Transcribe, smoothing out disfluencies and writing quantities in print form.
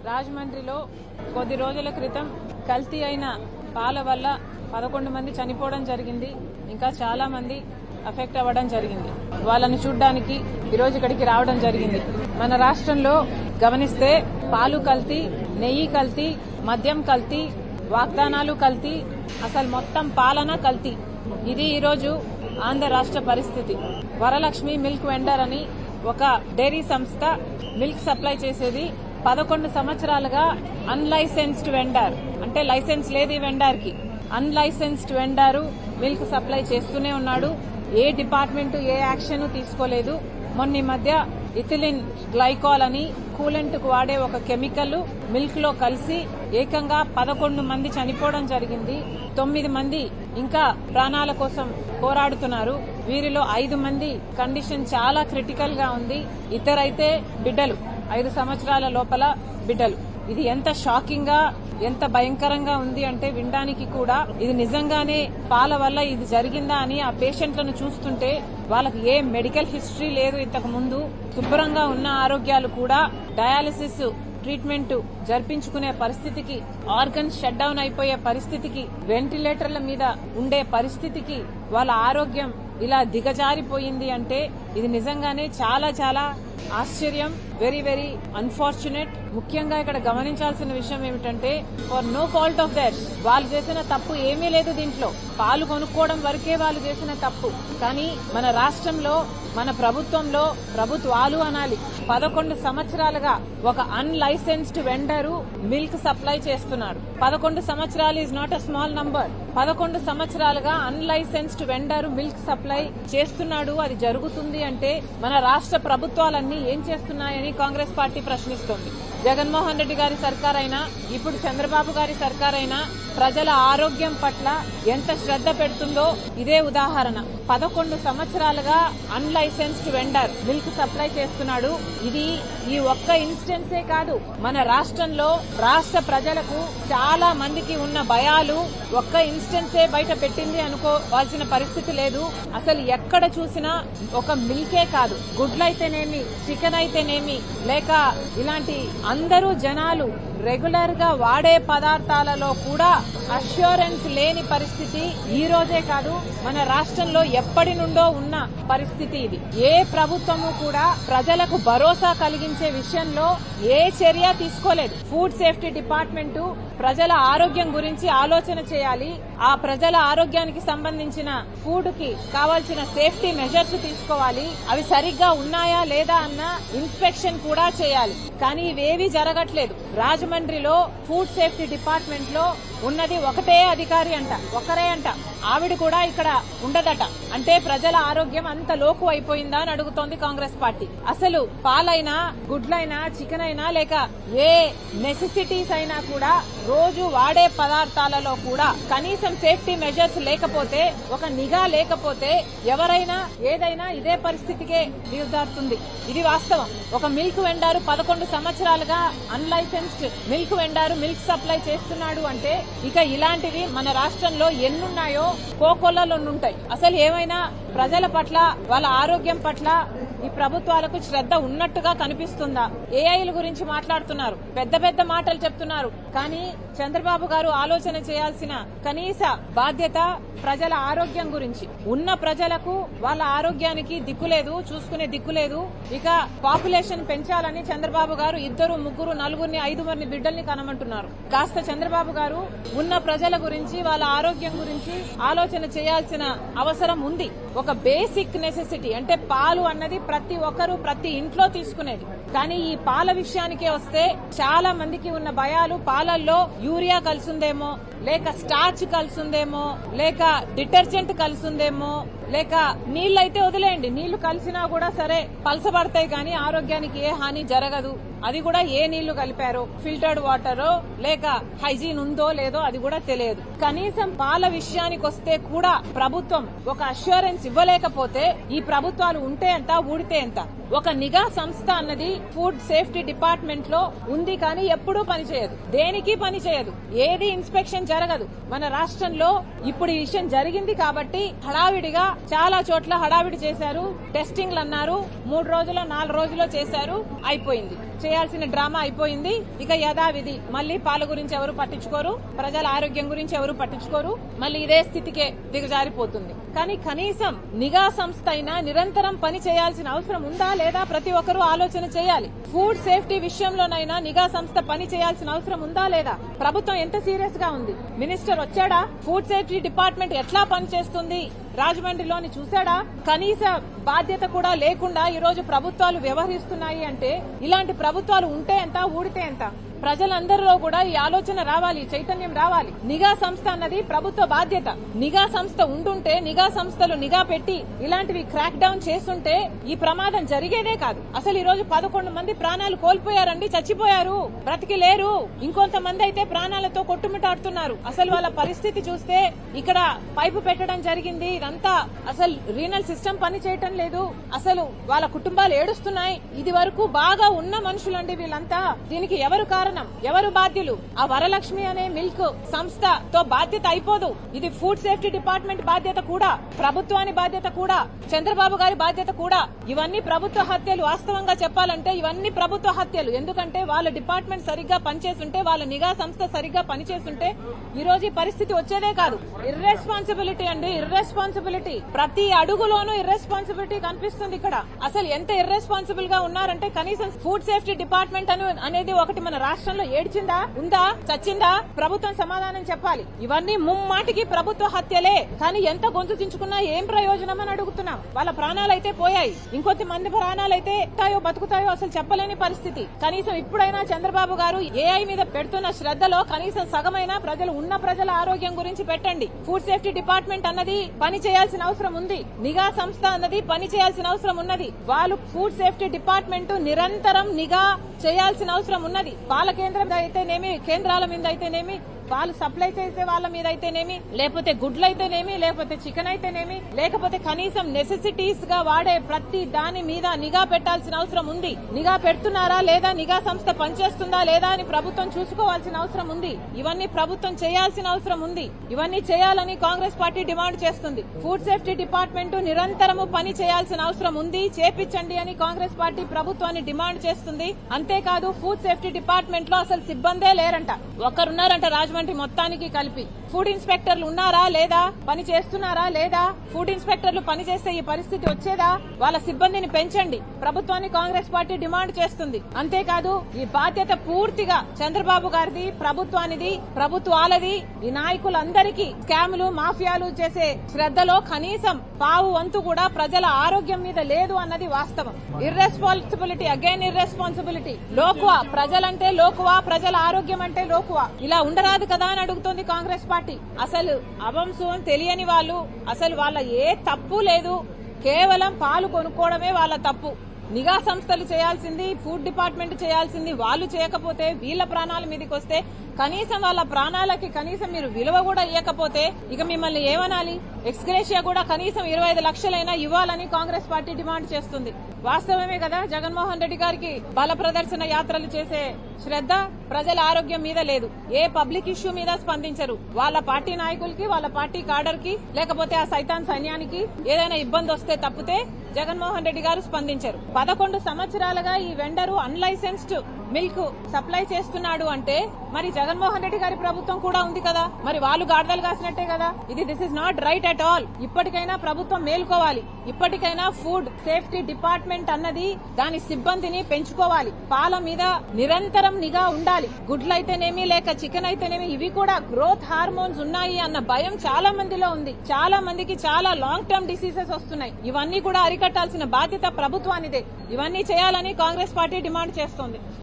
రాజమండ్రిలో కొద్ది రోజుల క్రితం కల్తీ అయిన పాల వల్ల 11 మంది చనిపోవడం జరిగింది. ఇంకా చాలా మంది అఫెక్ట్ అవ్వడం జరిగింది. వాళ్ళని చూడ్డానికి ఈరోజు ఇక్కడికి రావడం జరిగింది. మన రాష్ట్రంలో గమనిస్తే పాలు కల్తీ, నెయ్యి కల్తీ, మద్యం కల్తీ, వాగ్దానాలు కల్తీ, అసలు మొత్తం పాలన కల్తీ. ఇది ఈరోజు ఆంధ్ర రాష్ట్ర పరిస్థితి. వరలక్ష్మి మిల్క్ వెండర్ అని ఒక డైరీ సంస్థ మిల్క్ సప్లై చేసేది 11 సంవత్సరాలుగా అన్లైసెన్స్డ్ వెండర్, అంటే లైసెన్స్ లేదు ఈ వెండర్ కి. అన్లైసెన్స్డ్ వెండర్ మిల్క్ సప్లై చేస్తూనే ఉన్నాడు. ఏ డిపార్ట్మెంట్ ఏ యాక్షన్ తీసుకోలేదు. మొన్న ఈ మధ్య ఇథిలిన్ గ్లైకాల్ అని కూలెంట్ కు వాడే ఒక కెమికల్ మిల్క్ లో కలిసి ఏకంగా 11 మంది చనిపోవడం జరిగింది. 9 మంది ఇంకా ప్రాణాల కోసం పోరాడుతున్నారు. వీరిలో 5 మంది కండిషన్ చాలా క్రిటికల్ గా ఉంది. ఇద్దరైతే బిడ్డలు, 5 సంవత్సరాల లోపల బిడ్డలు. ఇది ఎంత షాకింగ్ గా, ఎంత భయంకరంగా ఉంది అంటే వినడానికి కూడా ఇది నిజంగానే పాల వల్ల ఇది జరిగిందా అని ఆ పేషెంట్లను చూస్తుంటే వాళ్ళకి ఏ మెడికల్ హిస్టరీ లేదు. ఇంతకు ముందు శుభ్రంగా ఉన్న ఆరోగ్యాలు కూడా డయాలసిస్ ట్రీట్మెంట్ జరిపించుకునే పరిస్థితికి, ఆర్గన్స్ షట్ డౌన్ అయిపోయే పరిస్థితికి, వెంటిలేటర్ల మీద ఉండే పరిస్థితికి వాళ్ళ ఆరోగ్యం ఇలా దిగజారిపోయింది అంటే ఇది నిజంగానే చాలా చాలా ఆశ్చర్యం. Very very unfortunate. ముఖ్యంగా ఇక్కడ గమనించాల్సిన విషయం ఏమిటంటే for no fault of theirs, వాళ్ళు చేసిన తప్పు ఏమీ లేదు దీంట్లో. పాలు కొనుక్కోవడం వరకే వాళ్ళు చేసిన తప్పు. కానీ మన రాష్ట్రంలో, మన ప్రభుత్వంలో, ప్రభుత్వాలు అనాలి, 11 సంవత్సరాలుగా ఒక అన్లైసెన్స్డ్ వెండరు మిల్క్ సప్లై చేస్తున్నాడు. 11 సంవత్సరాలు is not a small number. 11 సంవత్సరాలుగా అన్లైసెన్స్డ్ వెండరు మిల్క్ సప్లై చేస్తున్నాడు. అది జరుగుతుంది అంటే మన రాష్ట్ర ప్రభుత్వాలన్నీ ఏం చేస్తున్నాయని కాంగ్రెస్ పార్టీ ప్రశ్నిస్తోంది. జగన్మోహన్ రెడ్డి గారి సర్కారైనా, ఇప్పుడు చంద్రబాబు గారి సర్కారైనా ప్రజల ఆరోగ్యం పట్ల ఎంత శ్రద్ధ పెడుతుందో ఇదే ఉదాహరణ. 11 సంవత్సరాలుగా అన్లైసెన్స్డ్ వెండర్ మిల్క్ సప్లై చేస్తున్నాడు. ఇది ఈ ఒక్క ఇన్స్టెన్సే కాదు. మన రాష్ట్రంలో రాష్ట్ర ప్రజలకు చాలా మందికి ఉన్న భయాలు ఒక్క ఇన్స్టెన్సే బయట పెట్టింది అనుకోవాల్సిన పరిస్థితి లేదు. అసలు ఎక్కడ చూసినా ఒక మిల్కే కాదు, గుడ్లైతేనేమి, చికెన్ అయితేనేమి, లేక ఇలాంటి అందరూ జనాలు రెగ్యులర్ గా వాడే పదార్థాలలో కూడా అష్యూరెన్స్ లేని పరిస్థితి ఈ రోజే కాదు, మన రాష్ట్రంలో ఎప్పటి నుండో ఉన్న పరిస్థితి ఇది. ఏ ప్రభుత్వము కూడా ప్రజలకు భరోసా కలిగించే విషయంలో ఏ చర్య తీసుకోలేదు. ఫుడ్ సేఫ్టీ డిపార్ట్మెంట్ ప్రజల ఆరోగ్యం గురించి ఆలోచన చేయాలి. ఆ ప్రజల ఆరోగ్యానికి సంబంధించిన ఫుడ్ కి కావాల్సిన సేఫ్టీ మెజర్స్ తీసుకోవాలి. అవి సరిగ్గా ఉన్నాయా లేదా అన్న ఇన్స్పెక్షన్ కూడా చేయాలి. కానీ ఇవేవీ జరగట్లేదు. రాజమండ్రిలో ఫుడ్ సేఫ్టీ డిపార్ట్మెంట్ లో ఉన్నది ఒకటే అధికారి అంట, ఒకరే అంట. ఆవిడ కూడా ఇక్కడ ఉండదట. అంటే ప్రజల ఆరోగ్యం అంత లోకు అయిపోయిందా అని అడుగుతోంది కాంగ్రెస్ పార్టీ. అసలు పాలైనా, గుడ్లైనా, చికెన్ అయినా, లేక ఏ నెసెసిటీస్ అయినా కూడా రోజు వాడే పదార్థాలలో కూడా కనీసం సేఫ్టీ మెజర్స్ లేకపోతే, ఒక నిఘా లేకపోతే ఎవరైనా ఏదైనా ఇదే పరిస్థితికే దిగజారుతుంది. ఇది వాస్తవం. ఒక మిల్క్ వెండారు 11 సంవత్సరాలుగా అన్లైసెన్స్డ్ మిల్క్ వెండారు మిల్క్ సప్లై చేస్తున్నాడు అంటే ఇక ఇలాంటివి మన రాష్ట్రంలో ఎన్నున్నాయో కోకొల్లలో ఉంటాయి. అసలు ఏమైనా ప్రజల పట్ల, వాళ్ళ ఆరోగ్యం పట్ల ఈ ప్రభుత్వాలకు శ్రద్ధ ఉన్నట్టుగా కనిపిస్తుందా? ఏఐల గురించి మాట్లాడుతున్నారు, పెద్ద పెద్ద మాటలు చెప్తున్నారు. కానీ చంద్రబాబు గారు ఆలోచన చేయాల్సిన కనీస బాధ్యత ప్రజల ఆరోగ్యం గురించి. ఉన్న ప్రజలకు వాళ్ళ ఆరోగ్యానికి దిక్కులేదు, చూసుకునే దిక్కులేదు. ఇక పాపులేషన్ పెంచాలని చంద్రబాబు గారు 2, 3, 4, 5 బిడ్డల్ని కనమంటున్నారు. కాస్త చంద్రబాబు గారు ఉన్న ప్రజల గురించి, వాళ్ళ ఆరోగ్యం గురించి ఆలోచన చేయాల్సిన అవసరం ఉంది. ఒక బేసిక్ నెసెసిటీ అంటే పాలు అన్నది ప్రతి ఒక్కరూ ప్రతి ఇంట్లో తీసుకునేది. కానీ ఈ పాల విషయానికే వస్తే చాలా మందికి ఉన్న భయాలు పాలల్లో యూరియా కలిసిందేమో, లేక స్టార్చ్ కలిసిందేమో, లేక డిటర్జెంట్ కలిసిందేమో, లేక నీళ్లైతే వదిలేయండి, నీళ్లు కలిసినా కూడా సరే పలసబడతాయి కానీ ఆరోగ్యానికి ఏ హాని జరగదు. అది కూడా ఏ నీళ్లు కలిపారో, ఫిల్టర్డ్ వాటరో లేక హైజీన్ ఉందో లేదో అది కూడా తెలియదు. కనీసం పాల విషయానికి వస్తే కూడా ప్రభుత్వం ఒక అష్యూరెన్స్ ఇవ్వలేకపోతే ఈ ప్రభుత్వాలు ఉంటే ఎంత, ఊడితే ఎంత? ఒక నిఘా సంస్థ అన్నది ఫుడ్ సేఫ్టీ డిపార్ట్మెంట్ లో ఉంది, కానీ ఎప్పుడూ పనిచేయదు, దేనికి పనిచేయదు, ఏది ఇన్స్పెక్షన్ జరగదు. మన రాష్ట్రంలో ఇప్పుడు ఈ విషయం జరిగింది కాబట్టి హడావిడిగా చాలా చోట్ల హడావిడి చేశారు, టెస్టింగ్లు అన్నారు, 3 రోజులు 4 రోజుల్లో చేశారు, అయిపోయింది, చేయాల్సిన డ్రామా అయిపోయింది. ఇక యథావిధి మళ్లీ పాల గురించి ఎవరు పట్టించుకోరు, ప్రజల ఆరోగ్యం గురించి ఎవరు పట్టించుకోరు, మళ్లీ ఇదే స్థితికే దిగజారిపోతుంది. కానీ కనీసం నిఘా సంస్థ అయినా నిరంతరం పని చేయాల్సిన అవసరం ఉందా లేదా ప్రతి ఒక్కరూ ఆలోచన చేయాలి. ఫుడ్ సేఫ్టీ విషయంలోనైనా నిఘా సంస్థ పని చేయాల్సిన అవసరం ఉందా లేదా? ప్రభుత్వం ఎంత సీరియస్ గా ఉంది? మినిస్టర్ వచ్చాడా? ఫుడ్ సేఫ్టీ డిపార్ట్మెంట్ ఎట్లా పనిచేస్తుంది రాజమండ్రిలోని చూశాడా? కనీస బాధ్యత కూడా లేకుండా ఈ రోజు ప్రభుత్వాలు వ్యవహరిస్తున్నాయి అంటే ఇలాంటి ప్రభుత్వాలు ఉంటే ఎంత, ఊడితే ఎంత? ప్రజలందరిలో కూడా ఈ ఆలోచన రావాలి, చైతన్యం రావాలి. నిఘా సంస్థ అన్నది ప్రభుత్వ బాధ్యత. నిఘా సంస్థ ఉండుంటే, నిఘా సంస్థలు నిఘా పెట్టి ఇలాంటివి క్రాక్ డౌన్ చేస్తుంటే ఈ ప్రమాదం జరిగేదే కాదు. అసలు ఈ రోజు 11 మంది ప్రాణాలు కోల్పోయారండి, చచ్చిపోయారు, బ్రతికి లేరు. ఇంకొంతమంది అయితే ప్రాణాలతో కొట్టుమిటాడుతున్నారు. అసలు వాళ్ళ పరిస్థితి చూస్తే ఇక్కడ పైపు పెట్టడం జరిగింది, ఇదంతా అసలు రీనల్ సిస్టమ్ పని చేయటం లేదు, అసలు వాళ్ళ కుటుంబాలు ఏడుస్తున్నాయి. ఇది వరకు బాగా ఉన్న మనుషులండి వీళ్ళంతా. దీనికి ఎవరు కారణం, ఎవరు బాధ్యులు? ఆ వరలక్ష్మి అనే మిల్క్ సంస్థతో బాధ్యత అయిపోదు. ఇది ఫుడ్ సేఫ్టీ డిపార్ట్మెంట్ బాధ్యత కూడా, ప్రభుత్వాన్ని బాధ్యత కూడా, చంద్రబాబు గారి బాధ్యత కూడా. ఇవన్నీ ప్రభుత్వ హత్యలు. వాస్తవంగా చెప్పాలంటే ఇవన్నీ ప్రభుత్వ హత్యలు. ఎందుకంటే వాళ్ళ డిపార్ట్మెంట్ సరిగ్గా పనిచేస్తుంటే, వాళ్ళ నిఘా సంస్థ సరిగ్గా పనిచేస్తుంటే ఈ రోజు ఈ పరిస్థితి వచ్చేదే కాదు. ఇర్రెస్పాన్సిబిలిటీ అండి, ఇర్రెస్పాన్సిబిలిటీ. ప్రతి అడుగులోనూ ఇర్రెస్పాన్సిబిలిటీ కనిపిస్తుంది ఇక్కడ. అసలు ఎంత ఇర్రెస్పాన్సిబుల్ గా ఉన్నారంటే కనీసం ఫుడ్ సేఫ్టీ డిపార్ట్మెంట్ అనేది ఒకటి మన రాష్ట్రంలో ఏడ్చిందా, ఉందా, చచ్చిందా? ప్రభుత్వం సమాధానం చెప్పాలి. ఇవన్నీ ముమ్మాటికి ప్రభుత్వ హత్యలే. కానీ ఎంత గొంతు చించుకున్నా ఏం ప్రయోజనం అని అడుగుతున్నాం. వాళ్ళ ప్రాణాలైతే పోయాయి, ఇంకొంత మంది ప్రాణాలైతే బతుకుతాయో అసలు చెప్పలేని పరిస్థితి. కనీసం ఇప్పుడైనా చంద్రబాబు గారు ఏఐ మీద పెడుతున్న శ్రద్ధలో కనీసం సగమైనా ఉన్న ప్రజల ఆరోగ్యం గురించి పెట్టండి. ఫుడ్ సేఫ్టీ డిపార్ట్మెంట్ అన్నది పని చేయాల్సిన అవసరం ఉంది, నిఘా సంస్థ అన్నది పని చేయాల్సిన అవసరం ఉన్నది. వాళ్ళు ఫుడ్ సేఫ్టీ డిపార్ట్మెంట్ నిరంతరం నిఘా చేయాల్సిన అవసరం ఉన్నది. పాల కేంద్రం అయితేనేమి, కేంద్రాల మీద అయితేనేమి, పాలు సప్లై చేసే వాళ్ళ మీద అయితేనేమి, లేకపోతే గుడ్లు అయితేనేమి, లేకపోతే చికెన్ అయితేనేమి, లేకపోతే కనీసం నెసెసిటీస్ గా వాడే ప్రతి దాని మీద నిఘా పెట్టాల్సిన అవసరం ఉంది. నిఘా పెడుతున్నారా లేదా, నిఘా సంస్థ పనిచేస్తుందా లేదా అని ప్రభుత్వం చూసుకోవాల్సిన అవసరం ఉంది. ఇవన్నీ ప్రభుత్వం చేయాల్సిన అవసరం ఉంది. ఇవన్నీ చేయాలని కాంగ్రెస్ పార్టీ డిమాండ్ చేస్తుంది. ఫుడ్ సేఫ్టీ డిపార్ట్మెంట్ నిరంతరము పని చేయాల్సిన అవసరం ఉంది, చేపించండి అని కాంగ్రెస్ పార్టీ ప్రభుత్వాన్ని డిమాండ్ చేస్తుంది. అంతేకాదు ఫుడ్ సేఫ్టీ డిపార్ట్మెంట్ లో అసలు సిబ్బందే లేరంట, ఒక్కరున్నారంట రాజమండ్రి మొత్తానికి కలిపి. ఫుడ్ ఇన్స్పెక్టర్లు ఉన్నారా లేదా, పని చేస్తున్నారా లేదా? ఫుడ్ ఇన్స్పెక్టర్లు పనిచేస్తే ఈ పరిస్థితి వచ్చేదా? వాళ్ళ సిబ్బందిని పెంచండి, ప్రభుత్వాన్ని కాంగ్రెస్ పార్టీ డిమాండ్ చేస్తుంది. అంతేకాదు ఈ బాధ్యత పూర్తిగా చంద్రబాబు గారిది, ప్రభుత్వానిది, ప్రభుత్వాలది. ఈ నాయకులందరికీ స్కాములు, మాఫియాలు చేసే శ్రద్ధలో కనీసం పావు వంతు కూడా ప్రజల ఆరోగ్యం మీద లేదు అన్నది వాస్తవం. Irresponsibility, again irresponsibility. లోకువా, ప్రజలంటే లోకువా, ప్రజల ఆరోగ్యం అంటే లోకువా. ఇలా ఉండరాదు కదా అని అడుగుతోంది కాంగ్రెస్ పార్టీ. అసలు అవంశం తెలియని వాళ్ళు, అసలు వాళ్ళ ఏ తప్పు లేదు, కేవలం పాలు కొనుక్కోవడమే వాళ్ళ తప్పు. నిఘా సంస్థలు చేయాల్సింది, ఫుడ్ డిపార్ట్మెంట్ చేయాల్సింది వాళ్ళు చేయకపోతే, వీళ్ళ ప్రాణాల మీదకి వస్తే, కనీసం వాళ్ళ ప్రాణాలకి కనీసం మీరు విలువ కూడా ఇవ్వకపోతే ఇక మిమ్మల్ని ఏమనాలి? ఎక్స్గ్రేషియా కూడా కనీసం 25 లక్షలైనా ఇవ్వాలని కాంగ్రెస్ పార్టీ డిమాండ్ చేస్తుంది. వాస్తవమే కదా, జగన్మోహన్ రెడ్డి గారికి బల ప్రదర్శన యాత్రలు చేసే శ్రద్ధ ప్రజల ఆరోగ్యం మీద లేదు. ఏ పబ్లిక్ ఇష్యూ మీద స్పందించరు. వాళ్ళ పార్టీ నాయకులకి, వాళ్ళ పార్టీ కాడర్ కి, లేకపోతే ఆ సైతాన్ సైన్యానికి ఏదైనా ఇబ్బంది వస్తే తప్పితే జగన్మోహన్ రెడ్డి గారు స్పందించరు. 11 సంవత్సరాలుగా ఈ వెండరు అన్లైసెన్స్డ్ మిల్క్ సప్లై చేస్తున్నాడు అంటే మరి జగన్మోహన్ రెడ్డి గారి ప్రభుత్వం కూడా ఉంది కదా, మరి వాళ్ళు గాడిదలు కాసినట్టే కదా. This is not right at all. ఇప్పటికైనా ప్రభుత్వం మేల్కోవాలి. ఇప్పటికైనా ఫుడ్ సేఫ్టీ డిపార్ట్మెంట్ అన్నది దాని సిబ్బందిని పెంచుకోవాలి. పాల మీద నిరంతరం నిఘా ఉండాలి. గుడ్లైతేనేమి, లేక చికెన్ అయితేనేమి, ఇవి కూడా గ్రోత్ హార్మోన్స్ ఉన్నాయి అన్న భయం చాలా మందిలో ఉంది. చాలా మందికి చాలా లాంగ్ టర్మ్ డిసీజెస్ వస్తున్నాయి. ఇవన్నీ కూడా అరికట్టాల్సిన బాధ్యత ప్రభుత్వానిదే. ఇవన్నీ చేయాలని కాంగ్రెస్ పార్టీ డిమాండ్ చేస్తోంది.